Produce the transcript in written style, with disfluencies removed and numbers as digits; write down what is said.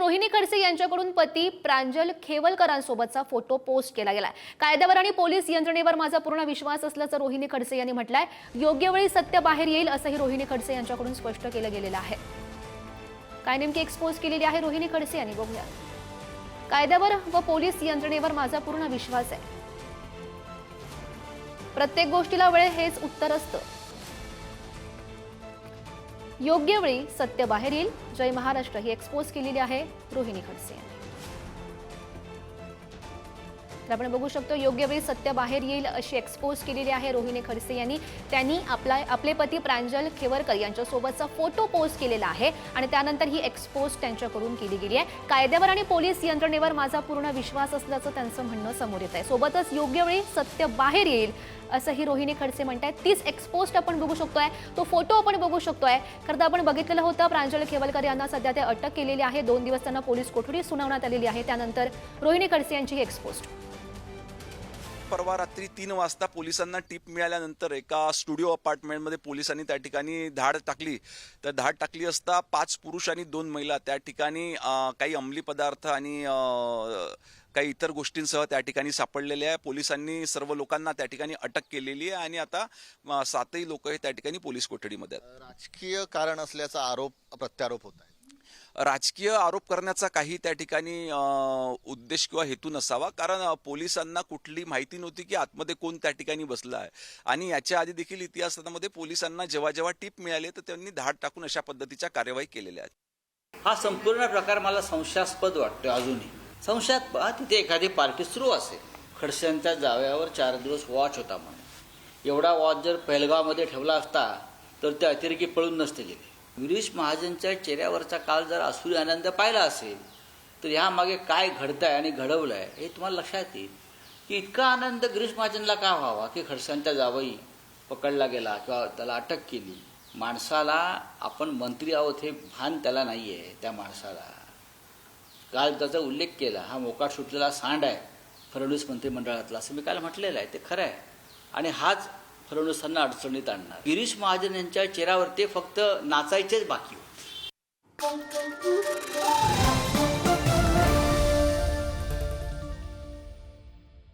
रोहिणी खडसे यांच्याकडून पती प्रांजल खेवलकरांसोबतचा photo post केला गेलाय। कायद्यावर आणि पोलीस यंत्रणेवर माझा पूर्ण विश्वास असल्याचं रोहिणी खडसे यांनी म्हटलंय। योग्य वेळी सत्य बाहेर येईल असंही रोहिणी खडसे यांच्याकडून स्पष्ट केलं गेलेलं आहे। काय नेमकी एक्सपोज केलेली आहे रोहिणी खडसे यांनी बघूया। कायद्यावर व पोलीस यंत्रणेवर माझा पूर्ण विश्वास आहे। प्रत्येक गोष्टीला वेळ हेच उत्तर असतं। योग्य वेळी सत्य बाहेर येईल। जय महाराष्ट्र ही एक्सपोज केलेली आहे रोहिणी खडसे यांनी। तर आपण बघू शकतो योग्य वेळी सत्य बाहेर येईल अशी एक्सपोज केलेली आहे रोहिणी खडसे यांनी। त्यांनी आपले पती प्रांजल खेवरकर यांच्यासोबतचा फोटो पोस्ट केलेला आहे आणि त्यानंतर ही एक्सपोज त्यांच्याकडून केली गेली आहे। कायद्यावर आणि पोलीस यंत्रणेवर माझा पूर्ण विश्वास असल्याचं त्यांचं म्हणणं समोर येत आहे। सोबतच योग्य वेळी सत्य बाहेर येईल असंही रोहिणी खडसे म्हणतात। तीच एक्सपोज आपण बघू शकतोय, तो फोटो आपण बघू शकतोय। खरं तर आपण बघितलेलं होतं प्रांजल खेवलकर यांना सध्या ते अटक केलेली आहे। 2 दिवस त्यांना पोलीस कोठडी सुनावण्यात आलेली आहे। त्यानंतर रोहिणी खडसे यांची ही एक्सपोज। परवा रात्री 3 वाजता पोलिसांना टीप मिळाल्यानंतर एका स्टुडिओ अपार्टमेंटमध्ये पोलिसांनी त्या ठिकाणी धाड टाकली। तर धाड टाकली असता 5 पुरुष आणि 2 महिला त्या ठिकाणी काही अंमली पदार्थ आणि काही इतर गोष्टींसह त्या ठिकाणी सापडलेले आहे। पोलिसांनी सर्व लोकांना त्या ठिकाणी अटक केलेली आहे आणि आता 7ही लोक हे त्या ठिकाणी पोलीस कोठडीमध्ये आहेत। राजकीय कारण असल्याचा आरोप प्रत्यारोप होत आहे। राजकीय आरोप करण्याचा काही त्या ठिकाणी उद्देश किंवा हेतू नसावा, कारण पोलिसांना कुठली माहिती नव्हती की आतमध्ये कोण त्या ठिकाणी बसला आहे। आणि याच्या आधी देखील इतिहासामध्ये पोलिसांना जेव्हा जेव्हा टीप मिळाली तर त्यांनी धाड टाकून अशा पद्धतीच्या कार्यवाही केलेल्या आहेत। हा संपूर्ण प्रकार मला संशयास्पद वाटतो। अजूनही संशयात तिथे एखादी पार्टी सुरू असेल। खडसेंच्या जावयावर 4 दिवस वॉच होता म्हणून। एवढा वॉच जर पहलगावमध्ये ठेवला असता तर ते अतिरेकी पळून नसते गेले। गिरीश महाजनच्या चेहऱ्यावरचा काल जर आसुरी आनंद पाहिला असेल तर ह्यामागे काय घडतंय आणि घडवलंय हे तुम्हाला लक्षात येईल की इतका आनंद गिरीश महाजनला का व्हावा की खडसेंचा जावई पकडला गेला किंवा त्याला अटक केली। माणसाला आपण मंत्री आहोत हे भान त्याला नाही आहे। त्या माणसाला काल त्याचा उल्लेख केला, हा मोकाट सुटलेला सांड आहे फडणवीस मंत्रिमंडळातला, असं मी काल म्हटलेलं आहे। ते खरं आहे आणि हाच फडणवीसांना अडचणीत आणणार। गिरीश महाजन यांच्या चेहऱ्यावर ते फक्त नाचायचेच बाकी होते।